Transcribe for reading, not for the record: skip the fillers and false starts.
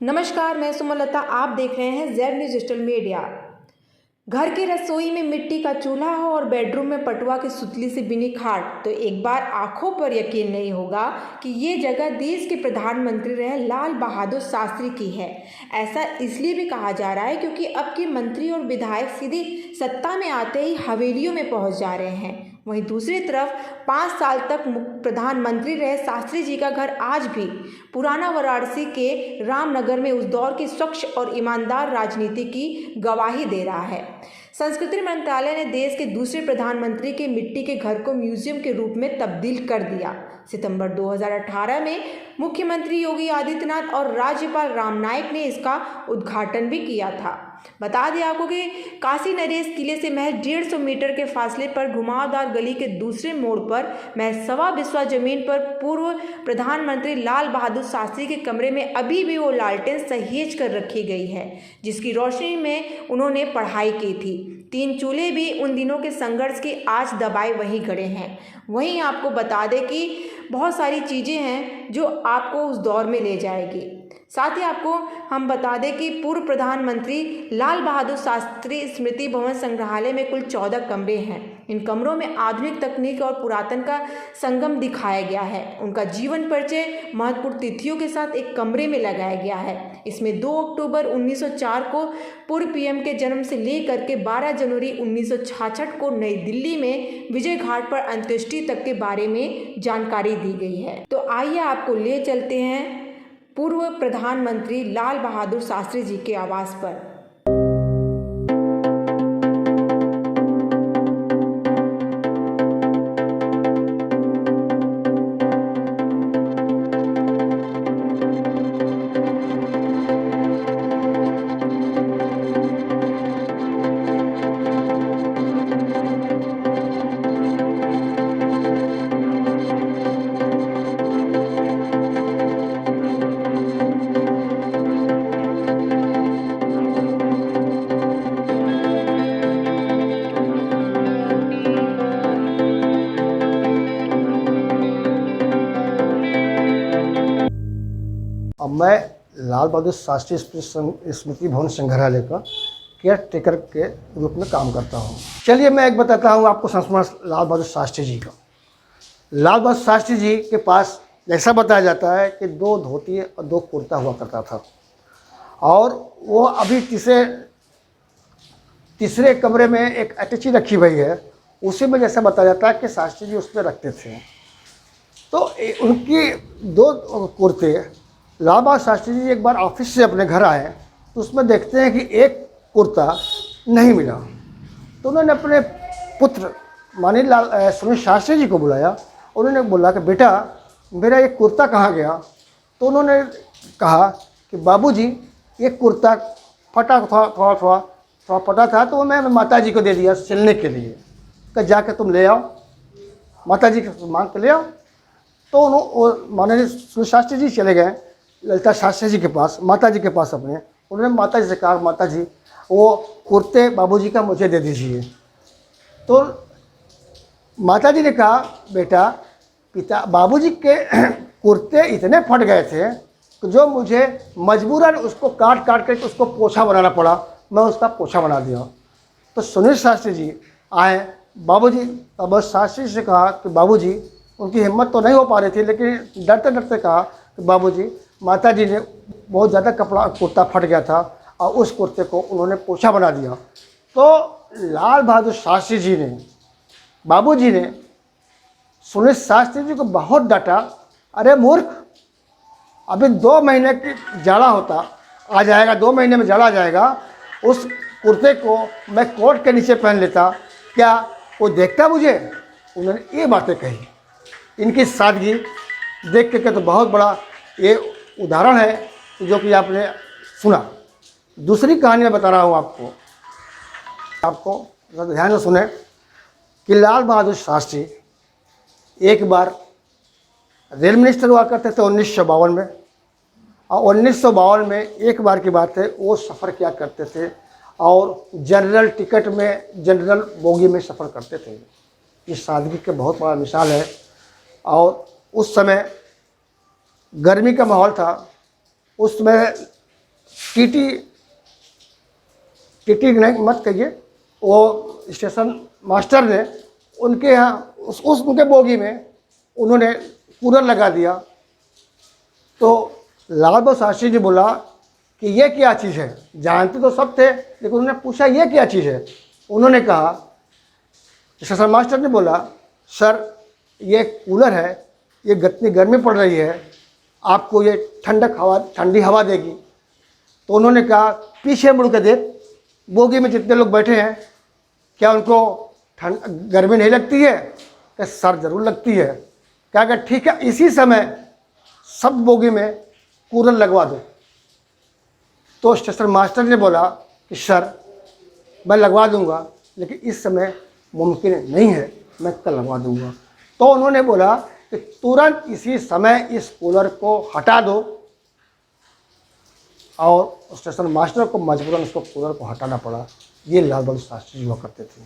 नमस्कार, मैं सुमलता। आप देख रहे हैं जेड न्यूज़ डिजिटल मीडिया। घर की रसोई में मिट्टी का चूल्हा हो और बेडरूम में पटुआ की सुतली से बिनी खाट, तो एक बार आंखों पर यकीन नहीं होगा कि ये जगह देश के प्रधानमंत्री रहे लाल बहादुर शास्त्री की है। ऐसा इसलिए भी कहा जा रहा है क्योंकि अब के मंत्री और विधायक सीधे सत्ता में आते ही हवेलियों में पहुंच जा रहे हैं। वहीं दूसरी तरफ 5 साल तक प्रधानमंत्री रहे शास्त्री जी का घर आज भी पुराना वाराणसी के रामनगर में उस दौर की स्वच्छ और ईमानदार राजनीति की गवाही दे रहा है। संस्कृति मंत्रालय ने देश के दूसरे प्रधानमंत्री के मिट्टी के घर को म्यूजियम के रूप में तब्दील कर दिया। सितंबर 2018 में मुख्यमंत्री योगी आदित्यनाथ और राज्यपाल राम नाईक ने इसका उद्घाटन भी किया था। बता दें आपको कि काशी नरेश किले से महज 150 मीटर के फासले पर घुमावदार गली के दूसरे मोड़ पर महज सवा बिस्वा जमीन पर पूर्व प्रधानमंत्री लाल बहादुर शास्त्री के कमरे में अभी भी वो लालटेन सहेज कर रखी गई है, जिसकी रोशनी में उन्होंने पढ़ाई की थी। 3 चूल्हे भी उन दिनों के संघर्ष की आज दबाए वहीं खड़े हैं। वहीं आपको बता दें कि बहुत सारी चीज़ें हैं जो आपको उस दौर में ले जाएगी। साथ ही आपको हम बता दें कि पूर्व प्रधानमंत्री लाल बहादुर शास्त्री स्मृति भवन संग्रहालय में कुल 14 कमरे हैं। इन कमरों में आधुनिक तकनीक और पुरातन का संगम दिखाया गया है। उनका जीवन परिचय महत्वपूर्ण तिथियों के साथ एक कमरे में लगाया गया है। इसमें 2 अक्टूबर 1904 को पूर्व पीएम के जन्म से लेकर के 12 जनवरी 1966 को नई दिल्ली में विजय घाट पर अंत्येष्टि तक के बारे में जानकारी दी गई है। तो आइए आपको ले चलते हैं पूर्व प्रधानमंत्री लाल बहादुर शास्त्री जी के आवास पर। अब मैं लाल बहादुर शास्त्री स्मृति भवन संग्रहालय का केयर टेकर के रूप में काम करता हूँ। चलिए मैं एक बताता हूँ आपको संस्मरण लाल बहादुर शास्त्री जी का। लाल बहादुर शास्त्री जी के पास ऐसा बताया जाता है कि 2 धोती और 2 कुर्ता हुआ करता था, और वो अभी तीसरे कमरे में एक अटैची रखी हुई है, उसी में जैसा बताया जाता है कि शास्त्री जी उस पर रखते थे। तो उनकी 2 कुर्ते लाल बहादुर शास्त्री जी एक बार ऑफिस से अपने घर आए तो उसमें देखते हैं कि एक कुर्ता नहीं मिला। तो उन्होंने अपने पुत्र माननीय सुनील शास्त्री जी को बुलाया। उन्होंने बोला कि बेटा मेरा ये कुर्ता कहाँ गया। तो उन्होंने कहा कि बाबूजी ये कुर्ता फटा था, थोड़ा फटा था, तो मैं माता जी को दे दिया सिलने के लिए, कि जाकर तुम ले आओ, माता जी को मांग के ले आओ। तो उन्होंने माननीय सुनील शास्त्री जी चले गए ललिता शास्त्री जी के पास, माता जी के पास अपने। उन्होंने माता जी से कहा, माता जी वो कुर्ते बाबूजी का मुझे दे दीजिए। तो माता जी ने कहा, बेटा बाबूजी के कुर्ते इतने फट गए थे कि जो मुझे मजबूरन उसको काट कर उसको पोछा बनाना पड़ा, मैं उसका पोछा बना दिया। तो सुनील शास्त्री जी आए, बाबूजी शास्त्री से कहा कि बाबूजी, उनकी हिम्मत तो नहीं हो पा रही थी, लेकिन डरते डरते कहा कि बाबूजी माता जी ने बहुत ज़्यादा कुर्ता फट गया था और उस कुर्ते को उन्होंने पोछा बना दिया। तो लाल बहादुर शास्त्री जी ने, बाबूजी ने सुनील शास्त्री जी को बहुत डांटा, अरे मूर्ख, अभी 2 महीने की जाड़ा आ जाएगा, 2 महीने में जाड़ा आ जाएगा, उस कुर्ते को मैं कोट के नीचे पहन लेता, क्या वो देखता मुझे। उन्होंने ये बातें कही। इनकी सादगी देख के तो बहुत बड़ा ये उदाहरण है जो कि आपने सुना। दूसरी कहानी मैं बता रहा हूँ आपको ध्यान से सुने कि लाल बहादुर शास्त्री एक बार रेल मिनिस्टर हुआ करते थे 1952 में, और 1952 में एक बार की बात है, वो सफ़र किया करते थे और जनरल टिकट में, जनरल बोगी में सफ़र करते थे। इस सादगी के बहुत बड़ा मिसाल है। और उस समय गर्मी का माहौल था, उस समय टीटी टीटी नहीं मत कहिए, वो स्टेशन मास्टर ने उनके यहाँ उस उनके बोगी में उन्होंने कूलर लगा दिया। तो लाल बहादुर शास्त्री जी बोला कि ये क्या चीज़ है, जानते तो सब थे लेकिन उन्होंने पूछा ये क्या चीज़ है। उन्होंने कहा, स्टेशन मास्टर ने बोला, सर ये कूलर है, ये इतनी गर्मी पड़ रही है, आपको ये ठंडी हवा देगी। तो उन्होंने कहा, पीछे मुड़ के देख, बोगी में जितने लोग बैठे हैं क्या उनको गर्मी नहीं लगती है? कि सर ज़रूर लगती है। क्या कि ठीक है, इसी समय सब बोगी में कूलर लगवा दो। तो स्टेशन मास्टर ने बोला कि सर मैं लगवा दूंगा लेकिन इस समय मुमकिन नहीं है, मैं कल लगवा दूंगा। तो उन्होंने बोला कि तुरंत इसी समय इस कूलर को हटा दो, और स्टेशन मास्टर को मजबूरन उसको कूलर को हटाना पड़ा। ये लाल बहादुर शास्त्री जी हुआ करते थे।